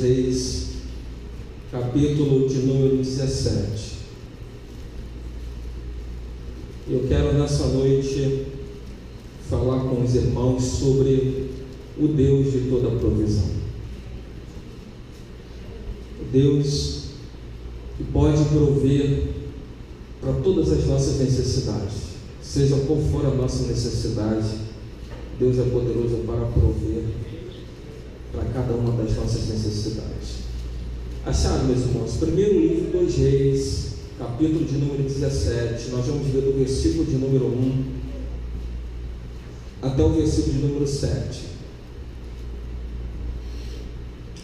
Reis, capítulo de número 17. Eu quero nessa noite falar com os irmãos sobre o Deus de toda provisão. O Deus que pode prover para todas as nossas necessidades, seja qual for a nossa necessidade, Deus é poderoso para prover para cada uma das nossas necessidades. Acharam, meus irmãos? Primeiro livro dos Reis, capítulo de número 17, nós vamos ver do versículo de número 1 até o versículo de número 7.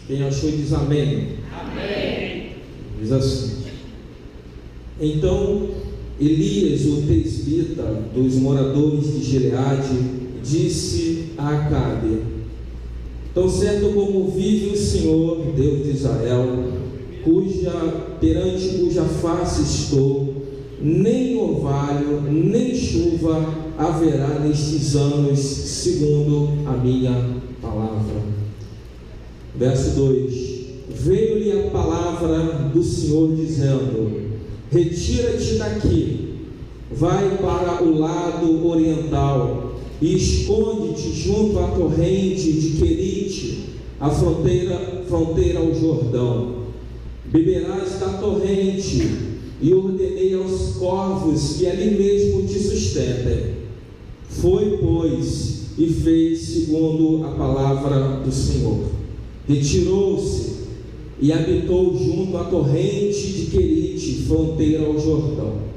Quem achou diz amém. Amém. Diz assim: Então Elias, o tesbita dos moradores de Gileade, disse a Acabe: Tão certo como vive o Senhor, Deus de Israel, perante cuja face estou, nem orvalho, nem chuva haverá nestes anos, segundo a minha palavra. Verso 2: Veio-lhe a palavra do Senhor dizendo: Retira-te daqui, vai para o lado oriental e esconde-te junto à torrente de Querite, a fronteira ao Jordão. Beberás da torrente, e ordenei aos corvos que ali mesmo te sustentem. Foi, pois, e fez segundo a palavra do Senhor. Retirou-se e habitou junto à torrente de Querite, fronteira ao Jordão.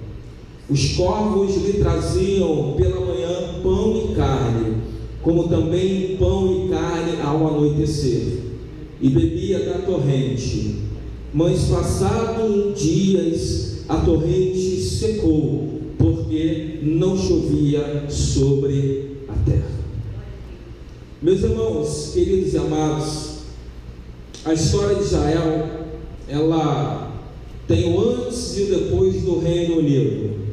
Os corvos lhe traziam pela manhã pão e carne, como também pão e carne ao anoitecer, e bebia da torrente. Mas passados dias a torrente secou, porque não chovia sobre a terra. Meus irmãos, queridos e amados, a história de Israel, ela tem o antes e o depois do Reino Unido.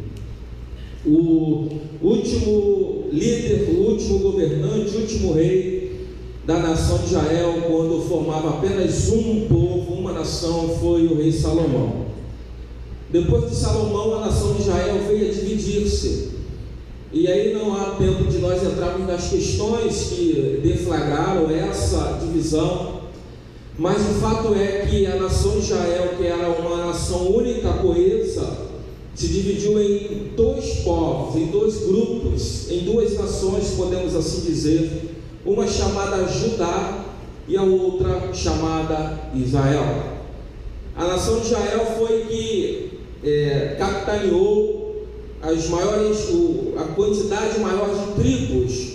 O último líder, o último governante, o último rei da nação de Israel, quando formava apenas um povo, uma nação, foi o rei Salomão. Depois de Salomão, a nação de Israel veio a dividir-se. E aí não há tempo de nós entrarmos nas questões que deflagraram essa divisão, mas o fato é que a nação de Israel, que era uma nação única, coesa, se dividiu em dois povos, em dois grupos, em duas nações, podemos assim dizer, uma chamada Judá e a outra chamada Israel. A nação de Israel foi que capitaneou a quantidade maior de tribos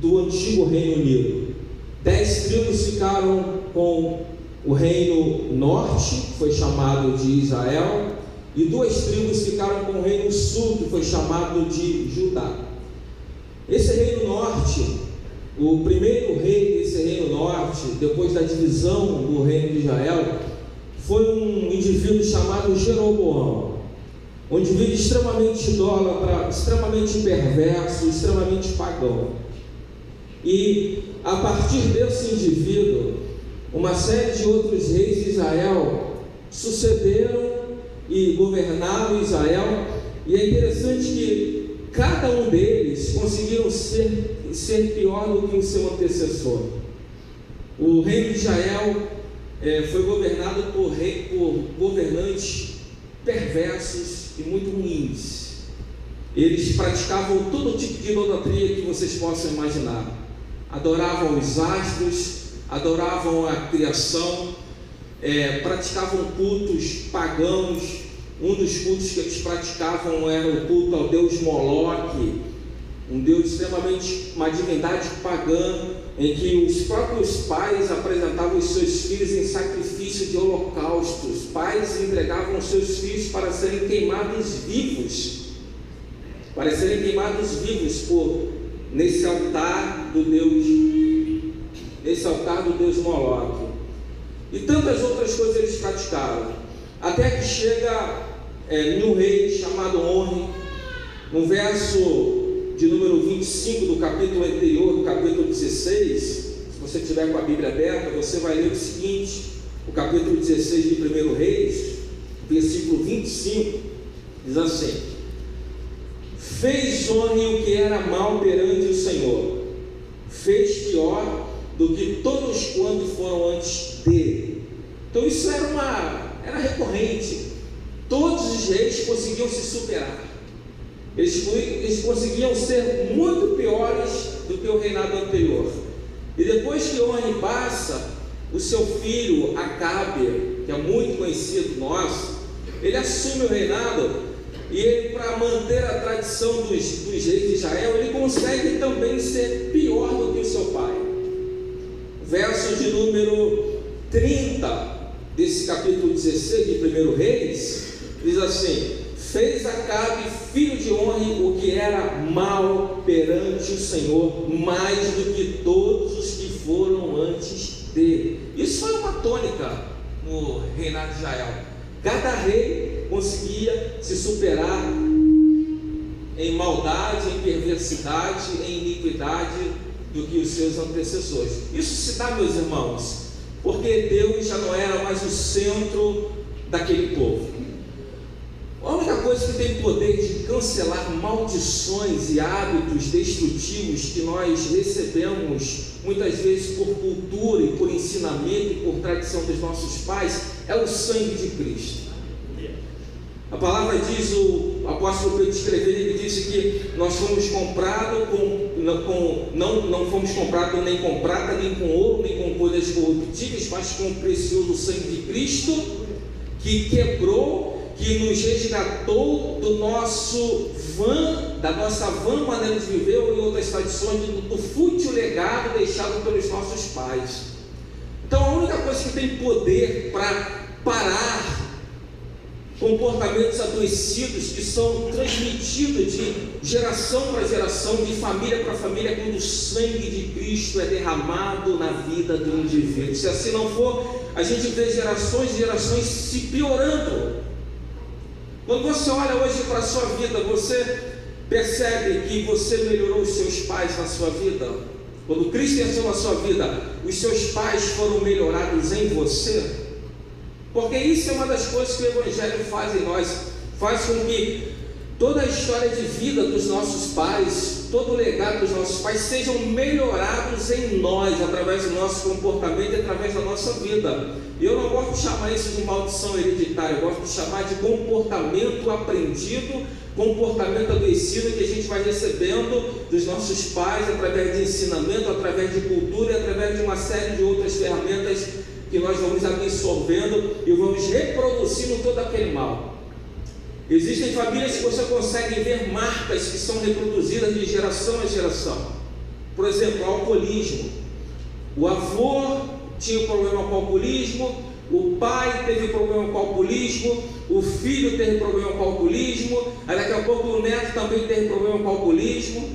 do antigo Reino Unido. 10 tribos ficaram com o Reino Norte, que foi chamado de Israel, e 2 tribos ficaram com o Reino Sul, que foi chamado de Judá. Esse Reino Norte, o primeiro rei desse Reino Norte, depois da divisão do Reino de Israel, foi um indivíduo chamado Jeroboão, um indivíduo extremamente idólatra, extremamente perverso, extremamente pagão. E a partir desse indivíduo, uma série de outros reis de Israel sucederam e governaram Israel, e é interessante que cada um deles conseguiram ser pior do que o seu antecessor. O reino de Israel foi governado por governantes perversos e muito ruins. Eles praticavam todo tipo de idolatria que vocês possam imaginar. Adoravam os astros, adoravam a criação, praticavam cultos pagãos. Um dos cultos que eles praticavam era o culto ao deus Moloque, um deus extremamente, uma divindade pagã, em que os próprios pais apresentavam os seus filhos em sacrifício de holocaustos. Pais entregavam os seus filhos para serem queimados vivos, nesse altar do deus Moloque. E tantas outras coisas eles praticaram, até que chega um rei chamado Onri, no verso de número 25 do capítulo anterior, do capítulo 16, você tiver com a Bíblia aberta, você vai ler o seguinte, o capítulo 16 de 1 Reis, versículo 25, diz assim: fez homem o que era mal perante o Senhor, fez pior do que todos quantos foram antes dele. Então isso era recorrente. Todos os reis conseguiam se superar. Eles conseguiam ser muito piores do que o reinado anterior. E depois que Orne passa, o seu filho Acabe, que é muito conhecido nosso, ele assume o reinado, e ele, para manter a tradição dos reis de Israel, ele consegue também ser pior do que o seu pai. Verso de número 30 desse capítulo 16 de 1 Reis, diz assim: fez Acabe, filho de Orne, o que era mal perante o Senhor, mais do que todos os que foram antes dele. Isso foi uma tônica no reinado de Israel. Cada rei conseguia se superar em maldade, em perversidade, em iniquidade do que os seus antecessores. Isso se dá, meus irmãos, porque Deus já não era mais o centro daquele povo. A única coisa que tem poder de cancelar maldições e hábitos destrutivos que nós recebemos muitas vezes por cultura e por ensinamento e por tradição dos nossos pais é o sangue de Cristo. A palavra diz, o apóstolo Pedro escrevendo, ele disse que nós fomos comprados não fomos comprados nem com prata, nem com ouro, nem com coisas corruptíveis, mas com o precioso sangue de Cristo, que quebrou, que nos resgatou da nossa vã maneira de viver, ou em outras tradições, do fútil legado deixado pelos nossos pais. Então a única coisa que tem poder para parar comportamentos adoecidos que são transmitidos de geração para geração, de família para família, quando o sangue de Cristo é derramado na vida do indivíduo. Se assim não for, a gente vê gerações e gerações se piorando. Quando você olha hoje para a sua vida, você percebe que você melhorou os seus pais na sua vida? Quando Cristo entrou na sua vida, os seus pais foram melhorados em você? Porque isso é uma das coisas que o Evangelho faz em nós, faz com que toda a história de vida dos nossos pais, todo o legado dos nossos pais sejam melhorados em nós, através do nosso comportamento e através da nossa vida. E eu não gosto de chamar isso de maldição hereditária, eu gosto de chamar de comportamento aprendido, comportamento adoecido que a gente vai recebendo dos nossos pais, através de ensinamento, através de cultura e através de uma série de outras ferramentas que nós vamos absorvendo e vamos reproduzindo todo aquele mal. Existem famílias que você consegue ver marcas que são reproduzidas de geração a geração. Por exemplo, o alcoolismo. O avô tinha problema com o alcoolismo, o pai teve problema com o alcoolismo, o filho teve problema com o alcoolismo, aí daqui a pouco o neto também teve problema com o alcoolismo,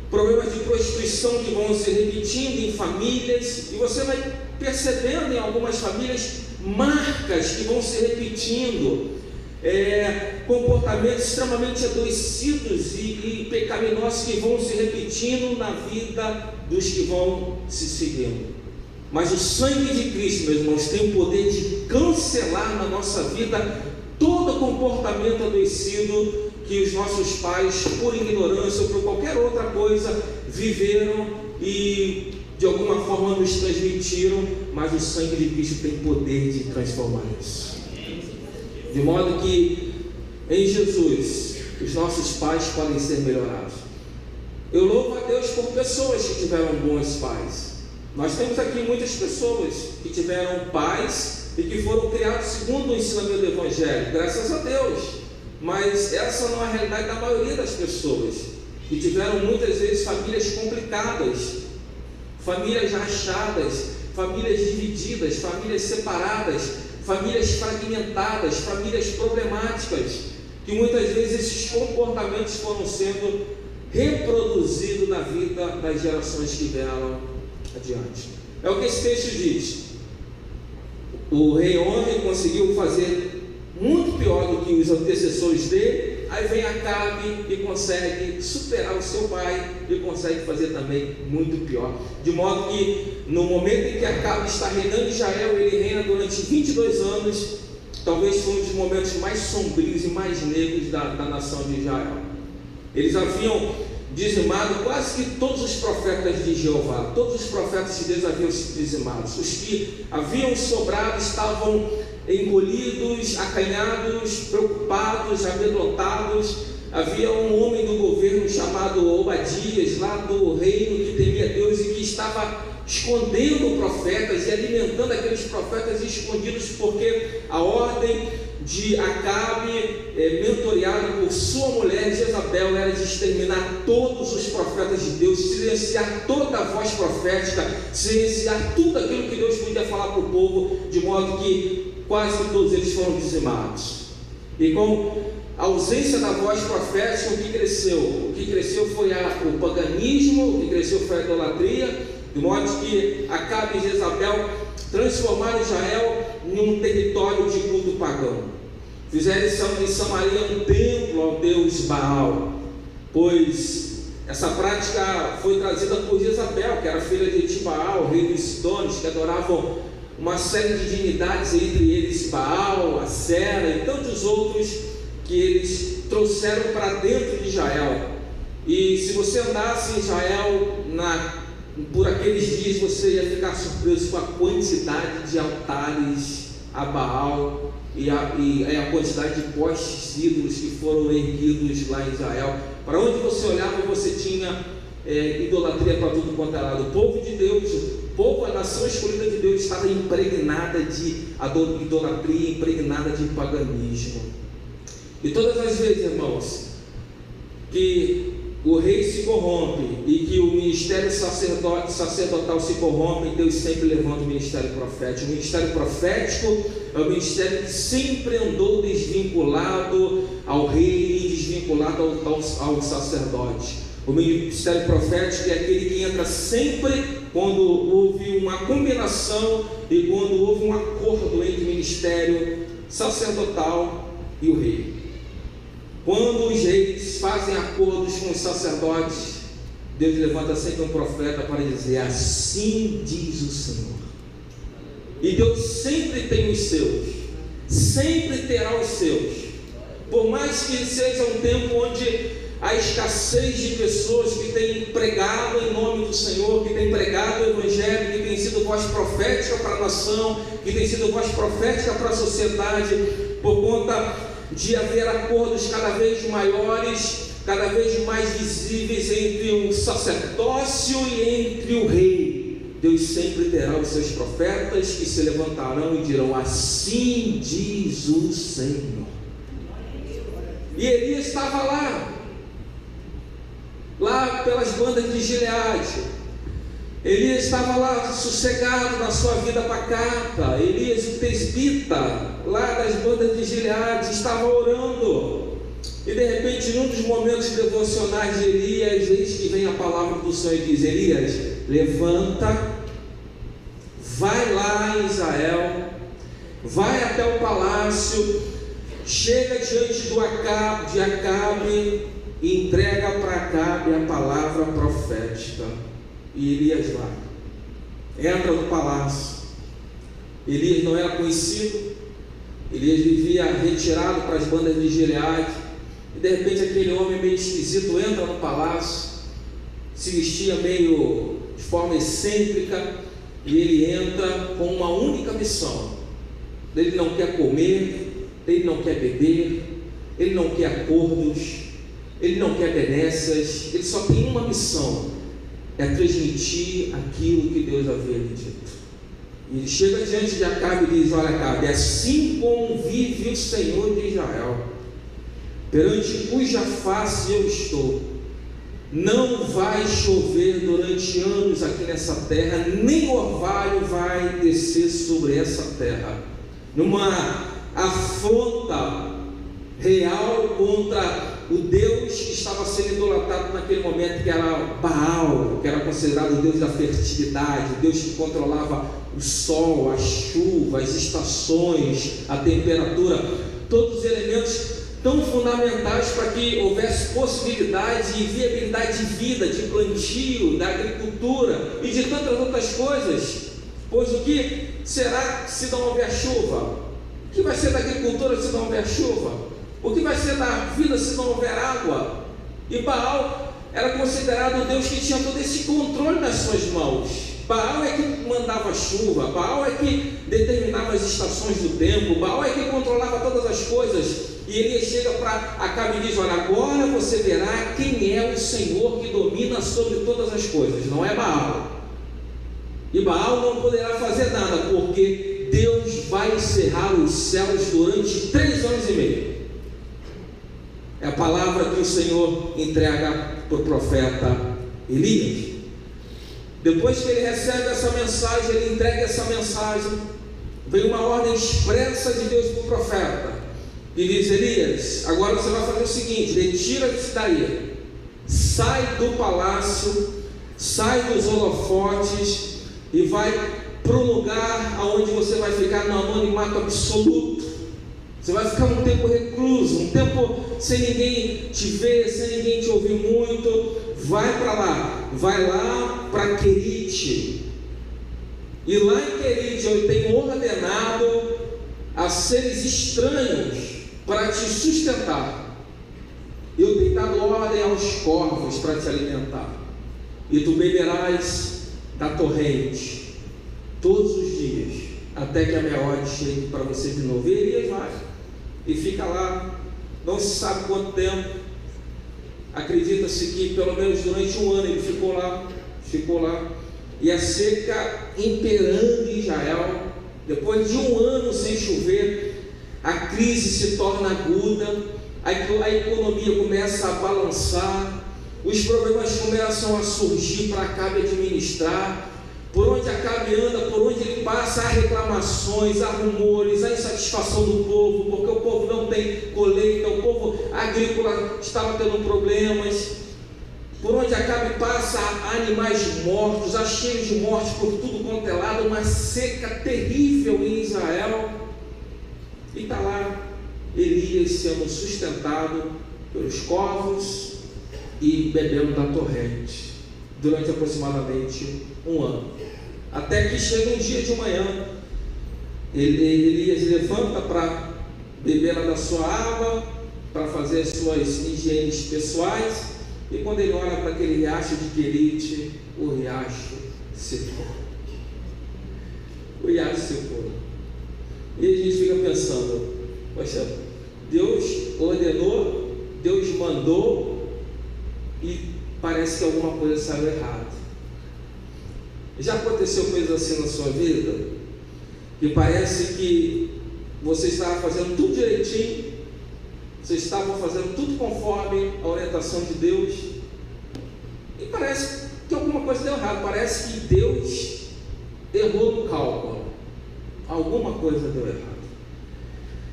problemas de prostituição que vão se repetindo em famílias, e você vai percebendo em algumas famílias marcas que vão se repetindo, comportamentos extremamente adoecidos e pecaminosos que vão se repetindo na vida dos que vão se seguindo. Mas o sangue de Cristo, meus irmãos, tem o poder de cancelar na nossa vida todo comportamento adoecido que os nossos pais, por ignorância ou por qualquer outra coisa, viveram e de alguma forma nos transmitiram, mas o sangue de Cristo tem poder de transformar isso. De modo que em Jesus os nossos pais podem ser melhorados. Eu louvo a Deus por pessoas que tiveram bons pais. Nós temos aqui muitas pessoas que tiveram pais e que foram criados segundo o ensinamento do Evangelho, graças a Deus. Mas essa não é a realidade da maioria das pessoas, que tiveram muitas vezes famílias complicadas, famílias rachadas, famílias divididas, famílias separadas, famílias fragmentadas, famílias problemáticas, que muitas vezes esses comportamentos foram sendo reproduzidos na vida das gerações que vieram adiante. É o que esse texto diz. O rei Orne conseguiu fazer muito pior do que os antecessores dele, aí vem Acabe e consegue superar o seu pai e consegue fazer também muito pior. De modo que no momento em que Acabe está reinando em Israel, ele reina durante 22 anos, talvez foi um dos momentos mais sombrios e mais negros da nação de Israel. Eles haviam dizimado quase que todos os profetas de Jeová, todos os profetas de Deus haviam sido dizimados. Os que haviam sobrado estavam encolhidos, acanhados, preocupados, amedrontados. Havia um homem do governo chamado Obadias, lá do reino, que temia Deus e que estava escondendo profetas e alimentando aqueles profetas escondidos, porque a ordem de Acabe, mentoreado por sua mulher Jezabel, era de exterminar todos os profetas de Deus, silenciar toda a voz profética, silenciar tudo aquilo que Deus podia falar para o povo, de modo que quase todos eles foram dizimados. E com a ausência da voz profética, o que cresceu? O que cresceu foi o paganismo, o que cresceu foi a idolatria, de modo que Acabe e Jezabel transformaram Israel em um território de culto pagão. Fizeram em Samaria um templo ao deus Baal, pois essa prática foi trazida por Jezabel, que era filha de Etibaal, rei dos Sidônios, que adoravam uma série de divindades, entre eles Baal, Acera e tantos outros que eles trouxeram para dentro de Israel. E se você andasse em Israel por aqueles dias, você ia ficar surpreso com a quantidade de altares a Baal e a quantidade de postes ídolos que foram erguidos lá em Israel. Para onde você olhava, você tinha idolatria para tudo quanto era lado. O povo de Deus, a nação escolhida de Deus, estava impregnada de idolatria, impregnada de paganismo. E todas as vezes, irmãos, que o rei se corrompe e que o ministério sacerdotal se corrompe, Deus sempre levanta o ministério profético. O ministério profético é o ministério que sempre andou desvinculado ao rei e desvinculado ao sacerdote. O ministério profético é aquele que entra sempre quando houve uma combinação e quando houve um acordo entre o ministério sacerdotal e o rei. Quando os reis fazem acordos com os sacerdotes, Deus levanta sempre um profeta para dizer: assim diz o Senhor. E Deus sempre tem os seus, sempre terá os seus. Por mais que seja um tempo onde há escassez de pessoas que têm pregado em nome do Senhor, que têm pregado o Evangelho, que têm sido voz profética para a nação, que têm sido voz profética para a sociedade, por conta de haver acordos cada vez maiores, cada vez mais visíveis entre o sacerdócio e entre o rei. Deus sempre terá os seus profetas que se levantarão e dirão: assim diz o Senhor. E Elias estava lá pelas bandas de Gileade. Elias estava lá sossegado na sua vida pacata. Elias, o presbita, lá das bandas de Gileade, estava orando. E de repente, num dos momentos devocionais de Elias, eis que vem a palavra do Senhor e diz: Elias, levanta, vai lá em Israel, vai até o palácio, chega diante de Acabe e entrega para Acabe a palavra profética. E Elias vai, entra no palácio. Elias não era conhecido, Elias vivia retirado para as bandas de Gileade, e de repente aquele homem meio esquisito entra no palácio, se vestia meio de forma excêntrica, e ele entra com uma única missão. Ele não quer comer, ele não quer beber, ele não quer acordos, ele não quer benécias, ele só tem uma missão: é transmitir aquilo que Deus havia lhe dito. E ele chega diante de Acabe e diz: olha, Acabe, assim como vive o Senhor de Israel, perante cuja face eu estou, não vai chover durante anos aqui nessa terra, nem orvalho vai descer sobre essa terra. Numa afronta real contra o Deus que estava sendo idolatrado naquele momento, que era Baal, que era considerado o Deus da fertilidade, o Deus que controlava o sol, a chuva, as estações, a temperatura, todos os elementos tão fundamentais para que houvesse possibilidade e viabilidade de vida, de plantio, da agricultura e de tantas outras coisas. Pois o que será se não houver chuva? O que vai ser da agricultura se não houver chuva? O que vai ser da vida se não houver água? E Baal era considerado o Deus que tinha todo esse controle nas suas mãos. Baal é que mandava chuva, Baal é que determinava as estações do tempo, Baal é que controlava todas as coisas. E ele chega para Acabe e diz: olha, agora você verá quem é o Senhor que domina sobre todas as coisas, não é Baal. E Baal não poderá fazer nada, porque Deus vai encerrar os céus durante 3 anos e meio. É a palavra que o Senhor entrega para o profeta Elias. Depois que ele recebe essa mensagem, ele entrega essa mensagem, vem uma ordem expressa de Deus para o profeta, e diz: Elias, agora você vai fazer o seguinte, retira-se daí, sai do palácio, sai dos holofotes, e vai para um lugar onde você vai ficar no anonimato absoluto. Você vai ficar um tempo recluso, um tempo sem ninguém te ver, sem ninguém te ouvir muito. Vai para lá, vai lá para Querite. E lá em Querite eu tenho ordenado a seres estranhos para te sustentar. Eu tenho dado ordem aos corvos para te alimentar. E tu beberás da torrente todos os dias, até que a minha ordem chegue para você de novo. E Elias vai e fica lá, não se sabe quanto tempo. Acredita-se que pelo menos durante 1 ano ele ficou lá, e a seca imperando em Israel. Depois de 1 ano sem chover, a crise se torna aguda, a economia começa a balançar, os problemas começam a surgir para Acabe administrar. Por onde Acabe anda, por onde ele passa, há reclamações, há rumores, há insatisfação do povo, porque o povo não tem colheita, o povo agrícola estava tendo problemas. Por onde Acabe passa, há animais mortos, há cheios de morte por tudo quanto é lado, uma seca terrível em Israel. E está lá Elias sendo sustentado pelos corvos e bebendo da torrente durante aproximadamente 1 ano, até que chega um dia de manhã, Elias levanta para beber da sua água, para fazer as suas higienes pessoais, e quando ele olha para aquele riacho de Querite, o riacho secou. O riacho secou. E a gente fica pensando: poxa, Deus ordenou, Deus mandou, e parece que alguma coisa saiu errada. Já aconteceu coisas assim na sua vida? E parece que você estava fazendo tudo direitinho, você estava fazendo tudo conforme a orientação de Deus, e parece que alguma coisa deu errado, parece que Deus errou no cálculo, alguma coisa deu errado.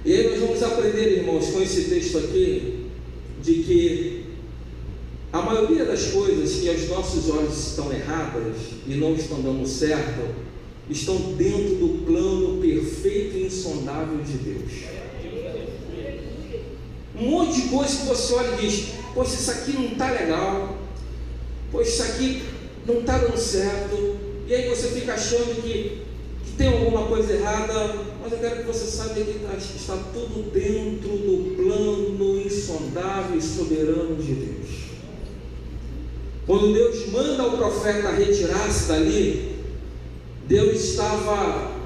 E aí nós vamos aprender, irmãos, com esse texto aqui, de que a maioria das coisas que aos nossos olhos estão erradas e não estão dando certo, estão dentro do plano perfeito e insondável de Deus. Um monte de coisa que você olha e diz: poxa, isso aqui não está legal, poxa, isso aqui não está dando certo, e aí você fica achando que tem alguma coisa errada, mas eu quero que você saiba que está tudo dentro do plano insondável e soberano de Deus. Quando Deus manda o profeta retirar-se dali, Deus estava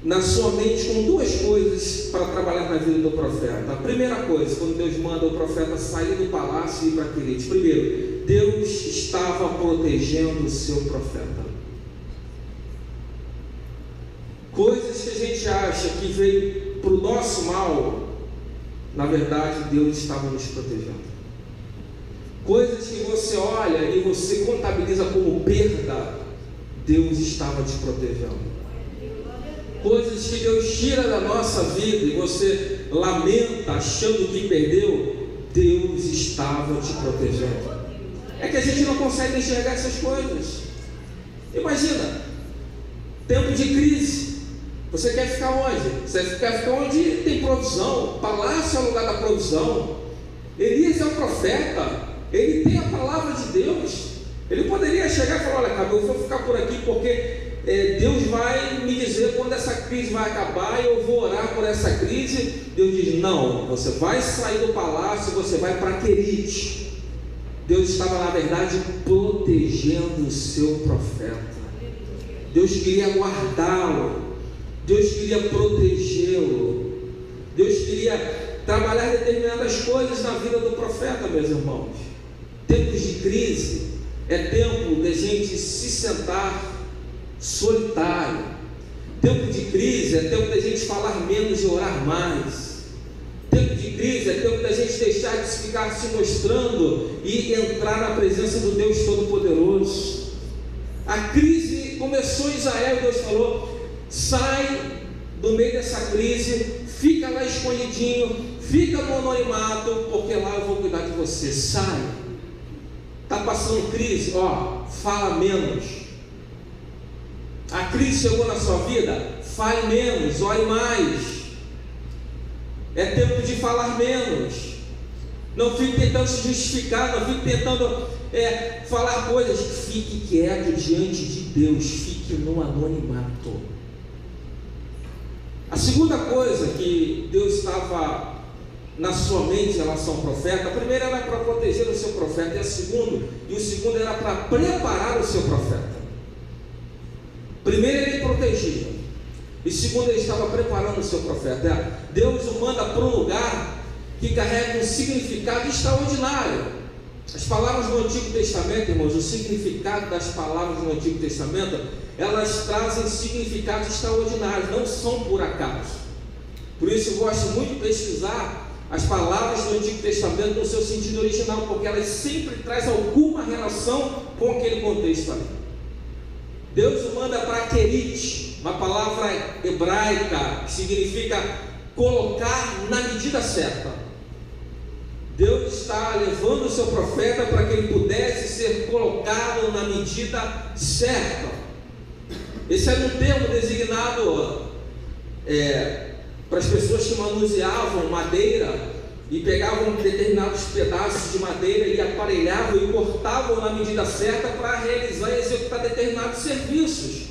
na sua mente com 2 coisas para trabalhar na vida do profeta. A primeira coisa, quando Deus manda o profeta sair do palácio e ir para Querite, primeiro, Deus estava protegendo o seu profeta. Coisas que a gente acha que veio para o nosso mal, na verdade Deus estava nos protegendo. Coisas que você olha e você contabiliza como perda, Deus estava te protegendo. Coisas que Deus tira da nossa vida e você lamenta achando que perdeu, Deus estava te protegendo. É que a gente não consegue enxergar essas coisas. Imagina, tempo de crise, Você quer ficar onde? Você quer ficar onde tem provisão. Palácio é o lugar da provisão. Elias é o profeta, ele tem a palavra de Deus. Ele poderia chegar e falar: olha, cara, eu vou ficar por aqui porque Deus vai me dizer quando essa crise vai acabar e eu vou orar por essa crise. Deus diz: não, você vai sair do palácio, você vai para Querite. Deus estava, na verdade, protegendo o seu profeta. Deus queria guardá-lo, Deus queria protegê-lo, Deus queria trabalhar determinadas coisas na vida do profeta, meus irmãos. Tempos de crise é tempo de gente se sentar solitário. Tempo de crise é tempo de gente falar menos e orar mais. Tempo de crise é tempo da gente deixar de ficar se mostrando e entrar na presença do Deus Todo-Poderoso. A crise começou em Israel e Deus falou: sai do meio dessa crise, fica lá escondidinho, fica no anonimato, porque lá eu vou cuidar de você. Sai. Está passando crise? Fala menos. A crise chegou na sua vida? Fale menos, ore mais. É tempo de falar menos. Não fique tentando se justificar, não fique tentando falar coisas. Fique quieto diante de Deus, fique no anonimato. A segunda coisa que Deus estava na sua mente em relação ao profeta, a primeira era para proteger o seu profeta, e o segundo era para preparar o seu profeta. Primeiro ele protegia, e segundo ele estava preparando o seu profeta. Deus o manda para um lugar que carrega um significado extraordinário. As palavras do Antigo Testamento, irmãos, o significado das palavras do Antigo Testamento, elas trazem significados extraordinários, não são por acaso. Por isso eu gosto muito de pesquisar as palavras do Antigo Testamento no seu sentido original, porque elas sempre trazem alguma relação com aquele contexto ali. Deus o manda para Querite, uma palavra hebraica que significa colocar na medida certa. Deus está levando o seu profeta para que ele pudesse ser colocado na medida certa. Esse era um termo designado para as pessoas que manuseavam madeira e pegavam determinados pedaços de madeira e aparelhavam e cortavam na medida certa para realizar e executar determinados serviços.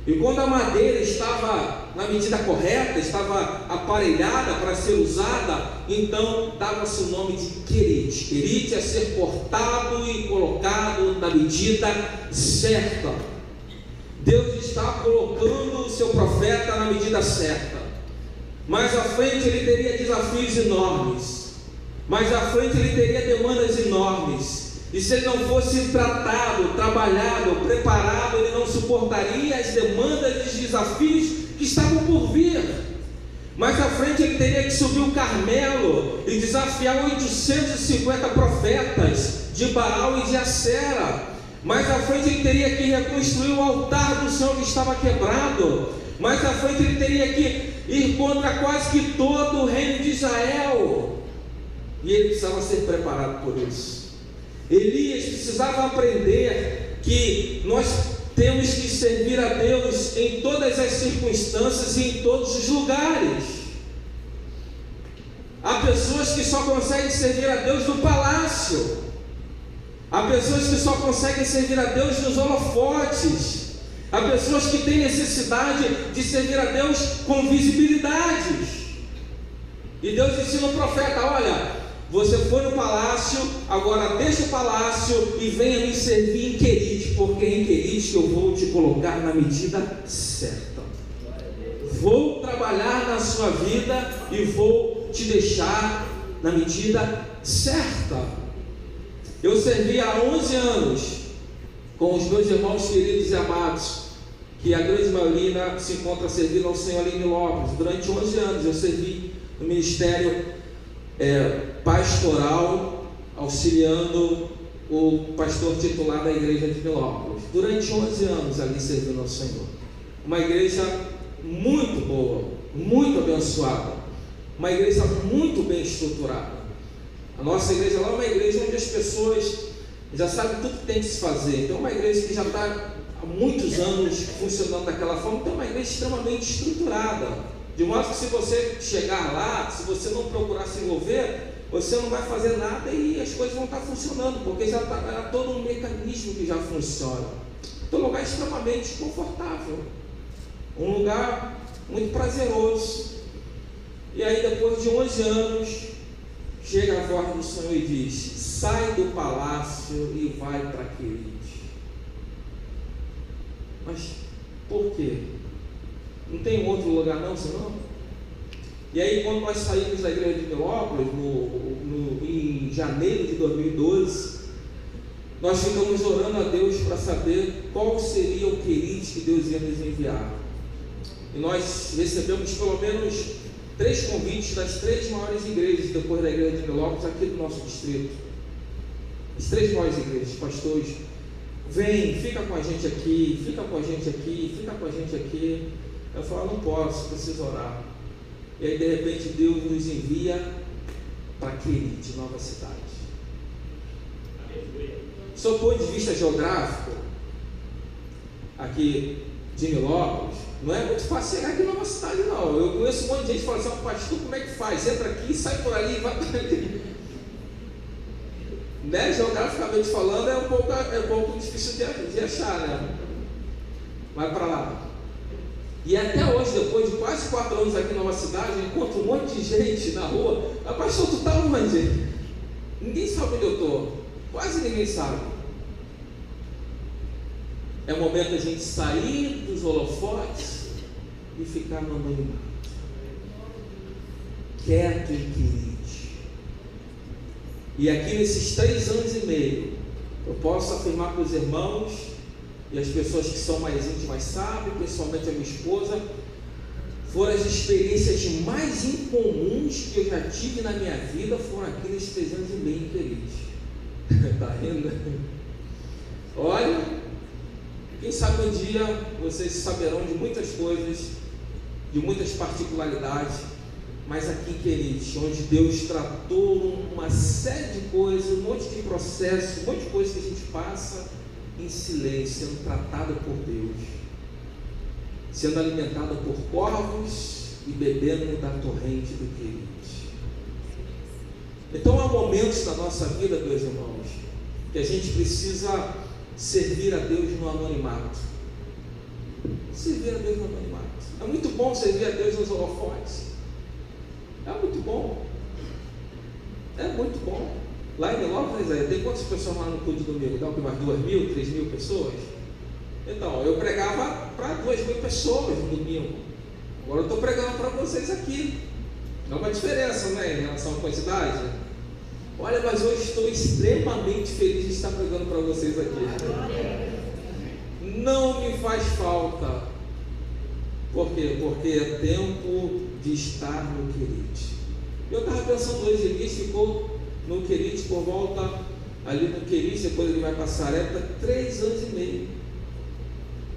E quando a madeira estava na medida correta, estava aparelhada para ser usada, então dava-se o nome de Querite. Querite é ser cortado e colocado na medida certa. Deus está colocando o seu profeta na medida certa. Mais à frente ele teria desafios enormes, mais à frente ele teria demandas enormes, e se ele não fosse tratado, trabalhado, preparado, ele não suportaria as demandas e os desafios que estavam por vir. Mais à frente ele teria que subir o Carmelo e desafiar 850 profetas de Baal e de Acera. Mais à frente ele teria que reconstruir o altar do Senhor que estava quebrado. Mais à frente ele teria que ir contra quase que todo o reino de Israel, e ele precisava ser preparado por isso. Elias precisava aprender que nós temos que servir a Deus em todas as circunstâncias e em todos os lugares. Há pessoas que só conseguem servir a Deus no palácio, há pessoas que só conseguem servir a Deus nos holofotes, há pessoas que têm necessidade de servir a Deus com visibilidades. E Deus ensina o profeta: olha, você foi no palácio, agora deixa o palácio e venha me servir em Querite, porque em Querite eu vou te colocar na medida certa. Vou trabalhar na sua vida e vou te deixar na medida certa. Eu servi há 11 anos com os meus irmãos queridos e amados, que a grande maioria se encontra servindo ao Senhor ali em Nilópolis. Durante 11 anos eu servi no ministério pastoral, auxiliando o pastor titular da igreja de Nilópolis. Durante 11 anos ali servindo ao Senhor. Uma igreja muito boa, muito abençoada, uma igreja muito bem estruturada. A nossa igreja lá é uma igreja onde as pessoas já sabem tudo que tem que se fazer. Então é uma igreja que já está há muitos anos funcionando daquela forma, então é uma igreja extremamente estruturada, de modo que se você chegar lá, se você não procurar se envolver, você não vai fazer nada e as coisas vão estar funcionando, porque já está todo um mecanismo que já funciona. Então, um lugar extremamente confortável, um lugar muito prazeroso. E aí, depois de 11 anos, chega a voz do Senhor e diz: sai do palácio e vai para Querite. Mas por quê? Não tem outro lugar não, senão? E aí, quando nós saímos da igreja de Nilópolis, em janeiro de 2012, nós ficamos orando a Deus para saber qual seria o Querite que Deus ia nos enviar. E nós recebemos pelo menos 3 convites das 3 maiores igrejas, depois da igreja de Nilópolis, aqui do nosso distrito. As 3 maiores igrejas, pastores, vem, fica com a gente aqui, fica com a gente aqui, fica com a gente aqui. Eu falo, não posso, preciso orar. E aí, de repente, Deus nos envia para Querite, nova cidade. Sob o ponto de vista geográfico, aqui de Nilópolis, não é muito fácil chegar aqui em nova cidade, não. Eu conheço um monte de gente que fala assim: pastor, como é que faz? Entra aqui, sai por ali, vai por ali. Né? Geograficamente falando, é um pouco difícil de achar, né? Vai para lá. E até hoje, depois de quase 4 anos aqui em nova cidade, eu encontro um monte de gente na rua. Pastor, tu está onde? Ninguém sabe onde eu estou. Quase ninguém sabe. É o momento da gente sair dos holofotes e ficar no anonimato, quieto e Querite. E aqui nesses 3 anos e meio, eu posso afirmar para os irmãos e as pessoas que são mais íntimas sabem, principalmente a minha esposa, foram as experiências mais incomuns que eu já tive na minha vida, foram aqui nesses 3 anos e meio em Querite. Está rindo? Olha, quem sabe um dia vocês saberão de muitas coisas, de muitas particularidades, mas aqui em Querite, onde Deus tratou uma série de coisas, um monte de processos, um monte de coisas que a gente passa em silêncio, sendo tratada por Deus, sendo alimentada por corvos e bebendo da torrente do Querite. Então há momentos na nossa vida, meus irmãos, que a gente precisa servir a Deus no anonimato. Servir a Deus no anonimato. É muito bom servir a Deus nos holofotes. É muito bom. É muito bom. Lá em Nilópolis, tem quantas pessoas lá no culto de domingo? Dá o que mais? 2.000, 3.000 pessoas? Então, eu pregava para 2.000 pessoas no domingo. Agora eu estou pregando para vocês aqui. Dá uma diferença, né, em relação à quantidade? Olha, mas hoje estou extremamente feliz de estar pregando para vocês aqui. Não me faz falta. Por quê? Porque é tempo de estar no Querite. Eu estava pensando hoje, Elias ficou no Querite por volta, ali no Querite, depois ele vai para Sarepta, 3 anos e meio.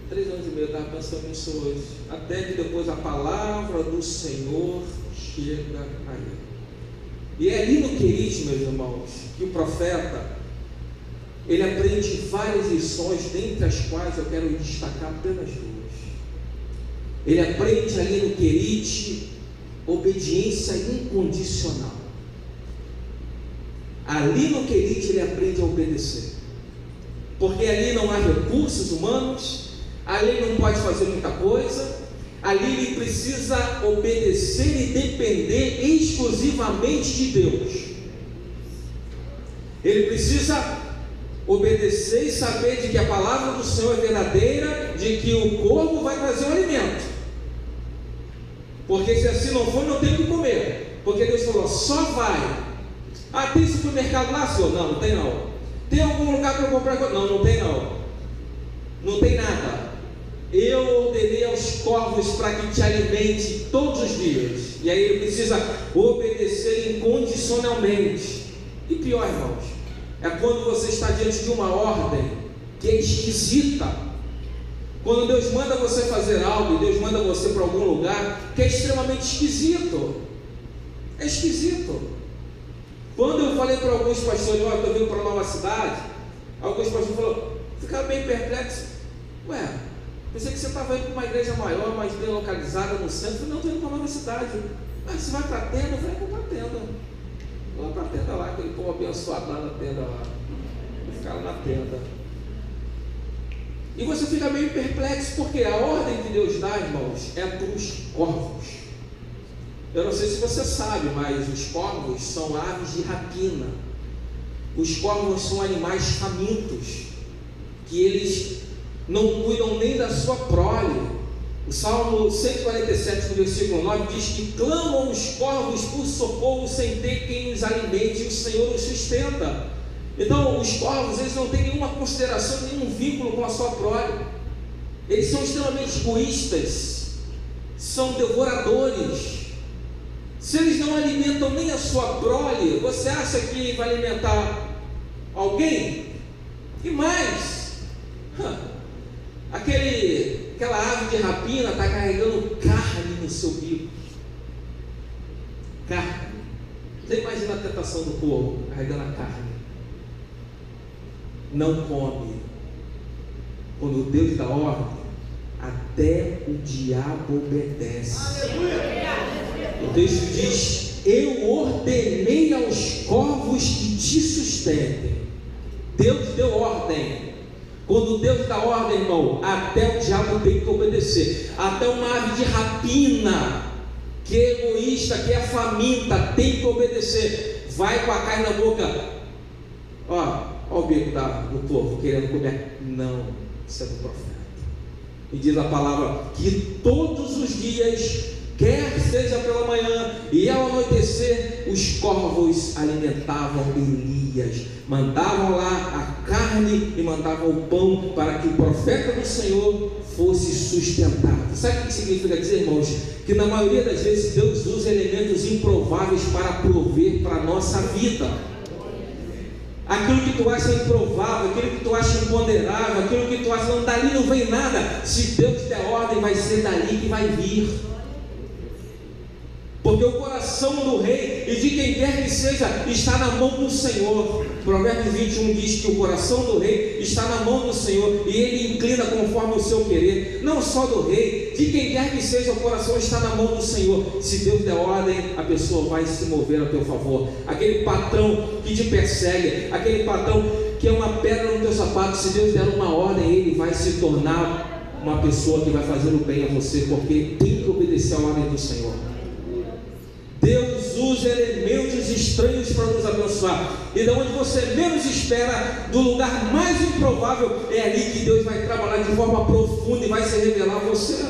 3 anos e meio, eu estava pensando nisso hoje. Até que depois a palavra do Senhor chega a ele. E é ali no Querite, meus irmãos, que o profeta, ele aprende várias lições, dentre as quais eu quero destacar apenas 2. Ele aprende ali no Querite obediência incondicional. Ali no Querite ele aprende a obedecer, porque ali não há recursos humanos, ali ele não pode fazer muita coisa, ali ele precisa obedecer e depender exclusivamente de Deus. Ele precisa obedecer e saber de que a palavra do Senhor é verdadeira, de que o corvo vai trazer o alimento, porque se assim não for, não tem o que comer, porque Deus falou, só vai. Ah, tem supermercado lá, senhor? Não, não tem não. Tem algum lugar para eu comprar? Não, não tem não. Não tem nada. Eu ordenei aos corvos para que te alimente todos os dias. E aí ele precisa obedecer incondicionalmente. E pior, irmãos, é quando você está diante de uma ordem que é esquisita. Quando Deus manda você fazer algo, e Deus manda você para algum lugar que é extremamente esquisito. É esquisito. Quando eu falei para alguns pastores, olha, eu estou vindo para uma nova cidade, alguns pastores falaram, ficaram bem perplexos. Ué, pensei que você estava indo para uma igreja maior, mais bem localizada no centro. Eu falei, não, estou indo para uma nova cidade. Mas você vai para a tenda? Eu falei, vou para a tenda. Vou lá para a tenda lá, aquele povo abençoado lá na tenda lá. Vou ficar lá na tenda. E você fica meio perplexo, porque a ordem que Deus dá, irmãos, é para os corvos. Eu não sei se você sabe, mas os corvos são aves de rapina. Os corvos são animais famintos, que eles não cuidam nem da sua prole. O Salmo 147, no versículo 9, diz que clamam os corvos por socorro sem ter quem os alimente, e o Senhor os sustenta. Então, os corvos, eles não têm nenhuma consideração, nenhum vínculo com a sua prole. Eles são extremamente egoístas, são devoradores. Se eles não alimentam nem a sua prole, você acha que vai alimentar alguém? E mais, aquela ave de rapina está carregando carne no seu bico. Carne. Você imagina a tentação do corvo carregando a carne? Não come. Quando Deus dá ordem, até o diabo obedece. O texto diz: eu ordenei aos corvos que te sustentem. Deus deu ordem. Quando Deus dá ordem, irmão, até o diabo tem que obedecer. Até uma ave de rapina, que é egoísta, que é faminta, tem que obedecer. Vai com a carne na boca. Olha o bico do povo querendo comer. Não, isso é do profeta. E diz a palavra que todos os dias, quer seja pela manhã e ao anoitecer, os corvos alimentavam Elias, mandavam lá a carne e mandavam o pão para que o profeta do Senhor fosse sustentado. Sabe o que significa dizer, irmãos? Que na maioria das vezes Deus usa elementos improváveis para prover para a nossa vida. Aquilo que tu acha improvável, aquilo que tu acha imponderável, aquilo que tu acha não, dali não vem nada. Se Deus der ordem, vai ser dali que vai vir. Porque o coração do rei e de quem quer que seja está na mão do Senhor. Provérbios 21 diz que o coração do rei está na mão do Senhor e ele inclina conforme o seu querer. Não só do rei, de quem quer que seja, o coração está na mão do Senhor. Se Deus der ordem, a pessoa vai se mover a teu favor. Aquele patrão que te persegue, aquele patrão que é uma pedra no teu sapato, se Deus der uma ordem, ele vai se tornar uma pessoa que vai fazer o bem a você, porque tem que obedecer a ordem do Senhor. Deus usa elementos estranhos para nos abençoar. E de onde você menos espera, do lugar mais improvável, é ali que Deus vai trabalhar de forma profunda e vai se revelar a você.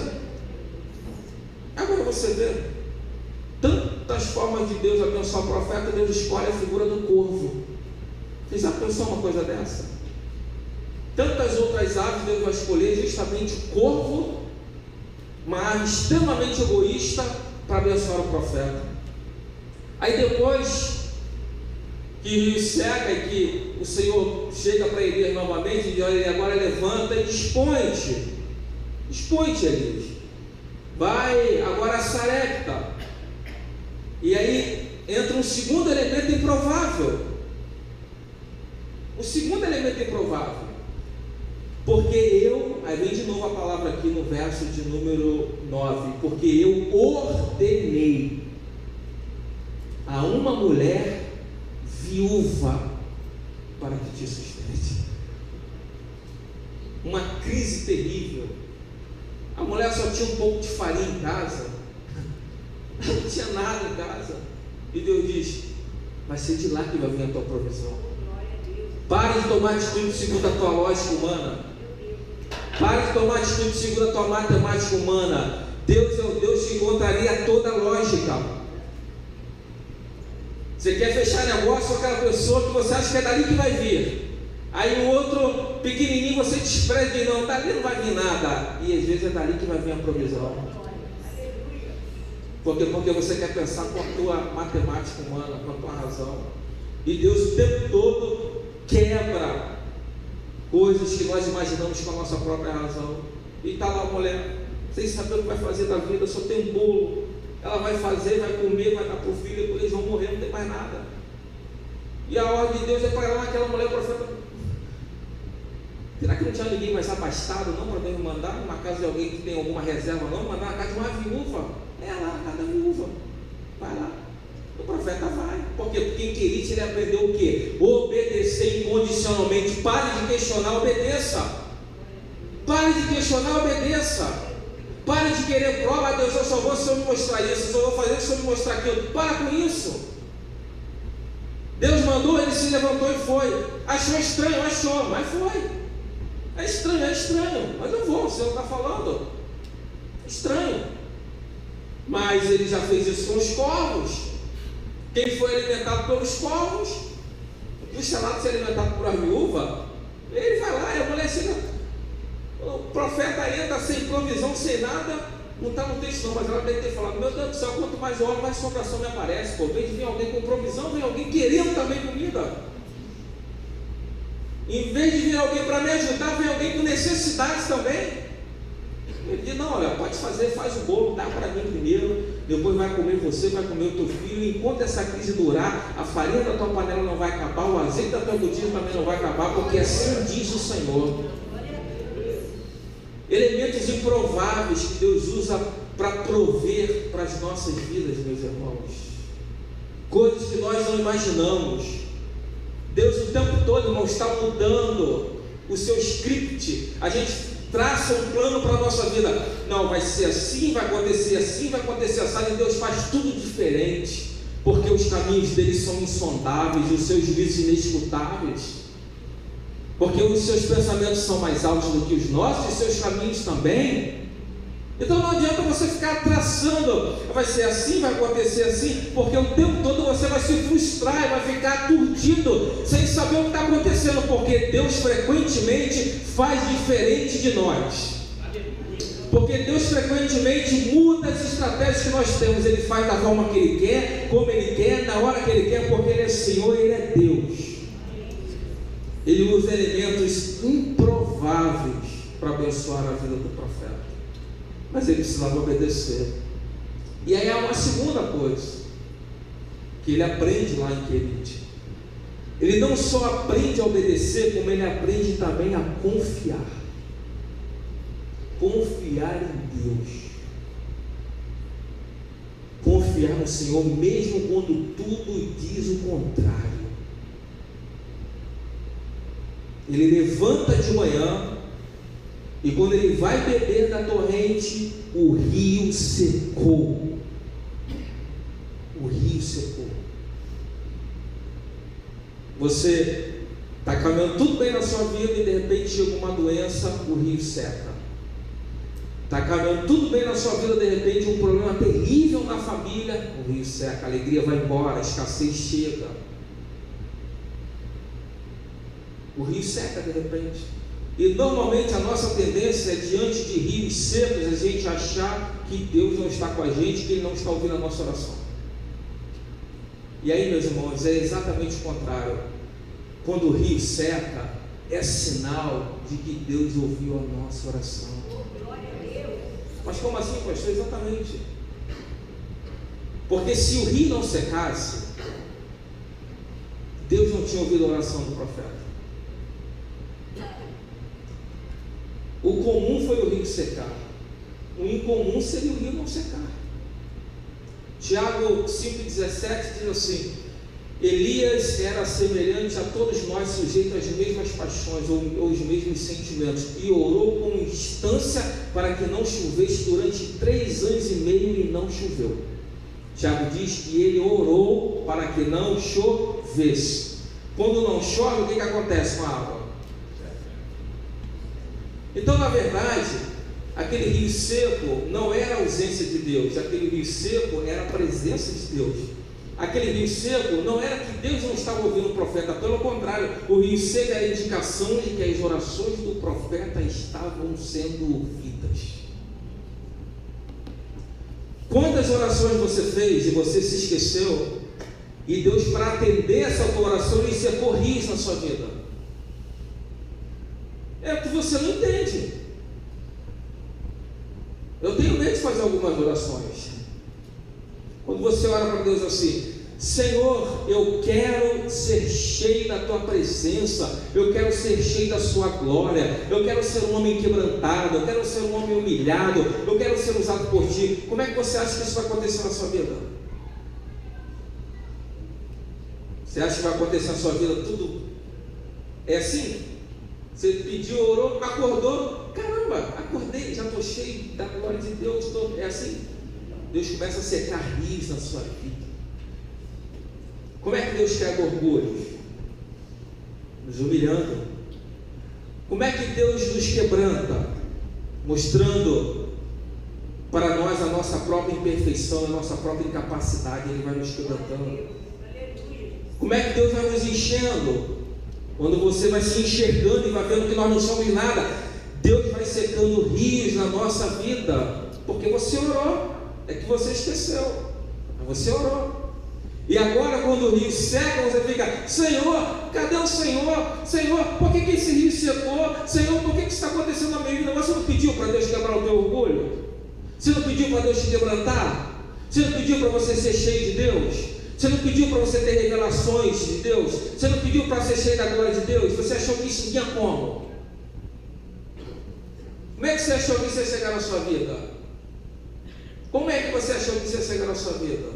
Agora você vê tantas formas de Deus abençoar o profeta. Deus escolhe a figura do corvo. Você já pensou uma coisa dessa? Tantas outras aves Deus vai escolher justamente o corvo, uma ave extremamente egoísta, para abençoar o profeta. Aí depois que cega e que o Senhor chega para Elias novamente e diz: olha, ele agora levanta e expõe-te, Elias, vai agora a Sarepta. E aí entra um segundo elemento improvável. O segundo elemento improvável, porque aí vem de novo a palavra aqui no verso de número 9, porque eu ordenei a uma mulher viúva para que te sustente. Uma crise terrível. A mulher só tinha um pouco de farinha em casa, não tinha nada em casa, e Deus diz: vai ser de lá que vai vir a tua provisão. Pare de tomar atitude segundo a tua lógica humana. Pare de tomar atitude segundo a tua matemática humana. Deus é o Deus que contraria toda lógica. Você quer fechar negócio com aquela pessoa que você acha que é dali que vai vir. Aí o outro pequenininho você despreza e diz: não, dali não vai vir nada. E às vezes é dali que vai vir a provisão. Porque você quer pensar com a tua matemática humana, com a tua razão. E Deus o tempo todo quebra coisas que nós imaginamos com a nossa própria razão. E está lá a mulher, sem saber o que vai fazer da vida, só tem um bolo. Ela vai fazer, vai comer, vai dar para o filho, depois eles vão morrer, não tem mais nada. E a ordem de Deus é para lá aquela mulher profeta: Será que não tinha ninguém mais abastado, não, para Deus mandar numa casa de alguém que tem alguma reserva, não? Mandar na casa de uma viúva. É lá, a casa da viúva. Vai lá. O profeta vai. Por quê? Porque em Querite ele aprendeu o quê? Obedecer incondicionalmente. Pare de questionar, obedeça. Pare de questionar, obedeça. Pare de querer prova. Deus, eu só vou se eu me mostrar isso, eu só vou fazer se eu me mostrar aquilo. Para com isso. Deus mandou, ele se levantou e foi. Achou estranho, achou, mas foi. É estranho, mas eu vou, o Senhor está falando. Estranho. Mas ele já fez isso com os corvos. Quem foi alimentado pelos corvos, e o chamado ser alimentado por uma viúva, ele vai lá, e a mulher chega, o profeta entra sem provisão, sem nada, não está no texto não, mas ela deve ter falado, meu Deus do céu, quanto mais eu olho, mais assombração me aparece, pô, vem de vir alguém com provisão, vem alguém querendo também comida, em vez de vir alguém para me ajudar, vem alguém com necessidades também. Ele diz, não, olha, pode fazer, faz o bolo, dá para mim primeiro, depois vai comer você, vai comer o teu filho, enquanto essa crise durar, a farinha da tua panela não vai acabar, o azeite da tua botija também não vai acabar, porque assim diz o Senhor. Elementos improváveis que Deus usa para prover para as nossas vidas, meus irmãos, coisas que nós não imaginamos. Deus o tempo todo, irmão, está mudando o seu script. A gente traça um plano para a nossa vida. Não, vai ser assim, vai acontecer assim, e Deus faz tudo diferente, porque os caminhos dele são insondáveis, os seus juízos inescrutáveis, porque os seus pensamentos são mais altos do que os nossos, e os seus caminhos também. Então não adianta você ficar traçando, vai ser assim, vai acontecer assim, porque o tempo todo você vai se frustrar e vai ficar aturdido, sem saber o que está acontecendo, porque Deus frequentemente faz diferente de nós. Porque Deus frequentemente muda as estratégias que nós temos. Ele faz da forma que Ele quer, como Ele quer, na hora que Ele quer, porque Ele é Senhor e Ele é Deus. Ele usa elementos improváveis para abençoar a vida do profeta, mas ele precisava obedecer. E aí há uma segunda coisa que ele aprende lá em Querite. Ele não só aprende a obedecer, como ele aprende também a confiar. Confiar em Deus. Confiar no Senhor, mesmo quando tudo diz o contrário. Ele levanta de manhã, e quando ele vai beber da torrente, o rio secou. O rio secou. Você está caminhando tudo bem na sua vida e de repente chega uma doença, o rio seca. Está caminhando tudo bem na sua vida, de repente um problema terrível na família, o rio seca, a alegria vai embora, a escassez chega. O rio seca de repente. E normalmente a nossa tendência é, diante de rios secos, a gente achar que Deus não está com a gente, que Ele não está ouvindo a nossa oração. E aí, meus irmãos, é exatamente o contrário. Quando o rio seca, é sinal de que Deus ouviu a nossa oração. Mas como assim, pastor? Exatamente. Porque se o rio não secasse, Deus não tinha ouvido a oração do profeta. O comum foi o rio secar. O incomum seria o rio não secar. Tiago 5,17 diz assim: Elias era semelhante a todos nós, sujeito às mesmas paixões ou os mesmos sentimentos, e orou com instância para que não chovesse durante 3 anos e meio, e não choveu. Tiago diz que ele orou para que não chovesse. Quando não chove, o que acontece com a água? Então, na verdade, aquele rio seco não era a ausência de Deus, aquele rio seco era a presença de Deus. Aquele rio seco não era que Deus não estava ouvindo o profeta, pelo contrário, o rio seco era a indicação de que as orações do profeta estavam sendo ouvidas. Quantas orações você fez e você se esqueceu, e Deus, para atender essa tua oração, Ele secou rios na sua vida? É que você não entende. Eu tenho medo de fazer algumas orações. Quando você ora para Deus assim: Senhor, eu quero ser cheio cheio da tua presença, eu quero ser cheio da sua glória, eu quero ser um homem quebrantado, eu quero ser um homem humilhado, eu quero ser usado por ti. Como é que você acha que isso vai acontecer na sua vida? Você acha que vai acontecer na sua vida tudo? É assim? Você pediu, orou, acordou, caramba, acordei, já estou cheio da glória de Deus, é assim? Deus começa a secar rios na sua vida. Como é que Deus quebra orgulho? Nos humilhando. Como é que Deus nos quebranta? Mostrando para nós a nossa própria imperfeição, a nossa própria incapacidade. Ele vai nos quebrantando. Como é que Deus vai nos enchendo? Quando você vai se enxergando e vai vendo que nós não somos nada, Deus vai secando rios na nossa vida, porque você orou. É que você esqueceu, mas você orou. E agora quando o rio seca, você fica: Senhor, cadê o Senhor? Senhor, por que esse rio secou? Senhor, por que isso está acontecendo na minha vida? Você não pediu para Deus quebrar o teu orgulho? Você não pediu para Deus te quebrantar? Você não pediu para você ser cheio de Deus? Você não pediu para você ter revelações de Deus? Você não pediu para ser cheio da glória de Deus? Você achou que isso vinha como? Como é que você achou que isso ia chegar na sua vida? Como é que você achou que isso ia chegar na sua vida?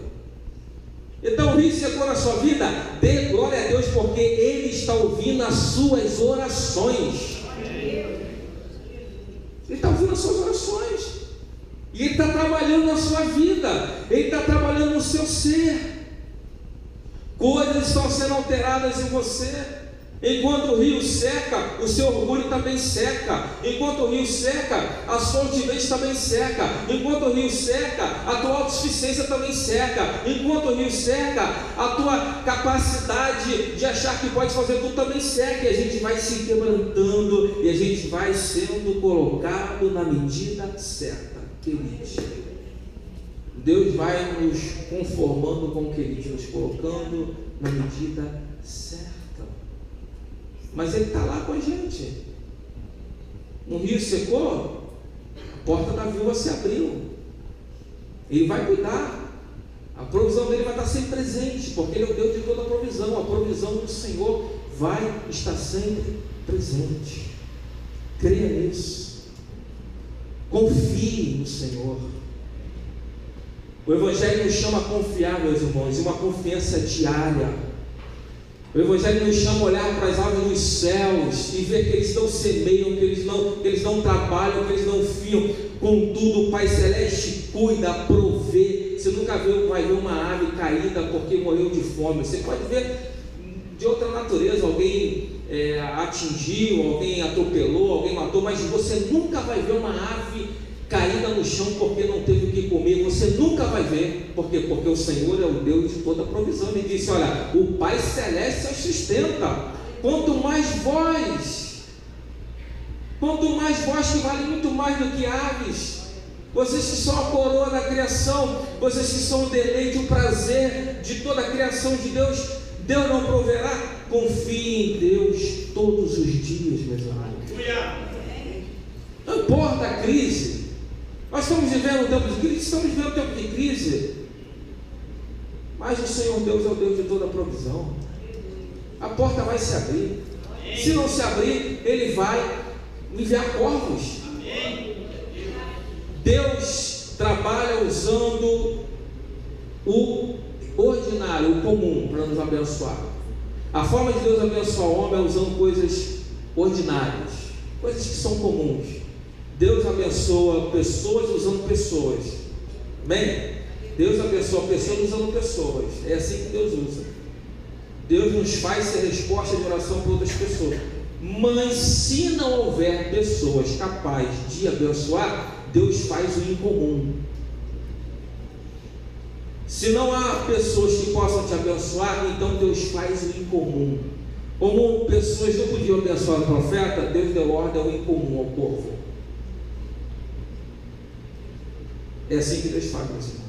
Então o rio secou na sua vida. Dê glória a Deus, porque Ele está ouvindo as suas orações. Ele está ouvindo as suas orações. E Ele está trabalhando na sua vida. Ele está trabalhando no seu ser. Coisas estão sendo alteradas em você. Enquanto o rio seca, o seu orgulho também seca. Enquanto o rio seca, a sua altivez também seca. Enquanto o rio seca, a tua autossuficiência também seca. Enquanto o rio seca, a tua capacidade de achar que pode fazer tudo também seca. E a gente vai se quebrantando e a gente vai sendo colocado na medida certa, queridos. Deus vai nos conformando com o que Ele nos colocando na medida certa. Mas Ele está lá com a gente. Um rio secou, a porta da viúva se abriu. Ele vai cuidar. A provisão dele vai estar sempre presente, porque Ele é o Deus de toda a provisão. A provisão do Senhor vai estar sempre presente. Creia nisso. Confie no Senhor. O Evangelho nos chama a confiar, meus irmãos, em uma confiança diária. O Evangelho nos chama a olhar para as aves dos céus e ver que eles não semeiam, que eles não trabalham, que eles não fiam. Contudo, o Pai Celeste cuida, provê. Você nunca vai ver uma ave caída porque morreu de fome. Você pode ver de outra natureza, alguém atingiu, alguém atropelou, alguém matou, mas você nunca vai ver uma ave caída no chão porque não teve o que comer. Você nunca vai ver. Por quê? Porque o Senhor é o Deus de toda a provisão. Ele disse: olha, o Pai Celeste a sustenta. Quanto mais vós que valem muito mais do que aves, vocês que são a coroa da criação, vocês que são o deleite, o prazer de toda a criação de Deus, Deus não proverá? Confie em Deus todos os dias, meus irmãos. Não importa a crise. Nós estamos vivendo um tempo de crise, mas o Senhor Deus é o Deus de toda a provisão. A porta vai se abrir. Se não se abrir, Ele vai enviar corvos. Deus trabalha usando o ordinário, o comum, para nos abençoar. A forma de Deus abençoar o homem é usando coisas ordinárias, coisas que são comuns. Deus abençoa pessoas usando pessoas. Amém? Deus abençoa pessoas usando pessoas. É assim que Deus usa. Deus nos faz ser resposta de oração para outras pessoas. Mas se não houver pessoas capazes de abençoar, Deus faz o incomum. Se não há pessoas que possam te abençoar, então Deus faz o incomum. Como pessoas não podiam abençoar o profeta, Deus deu ordem ao incomum, ao povo. É assim que Deus faz, meus irmãos.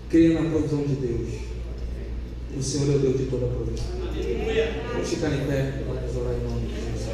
Creia na provisão de Deus. O Senhor é o Deus de toda a provisão. Vamos ficar em pé, vamos orar em nome de Jesus.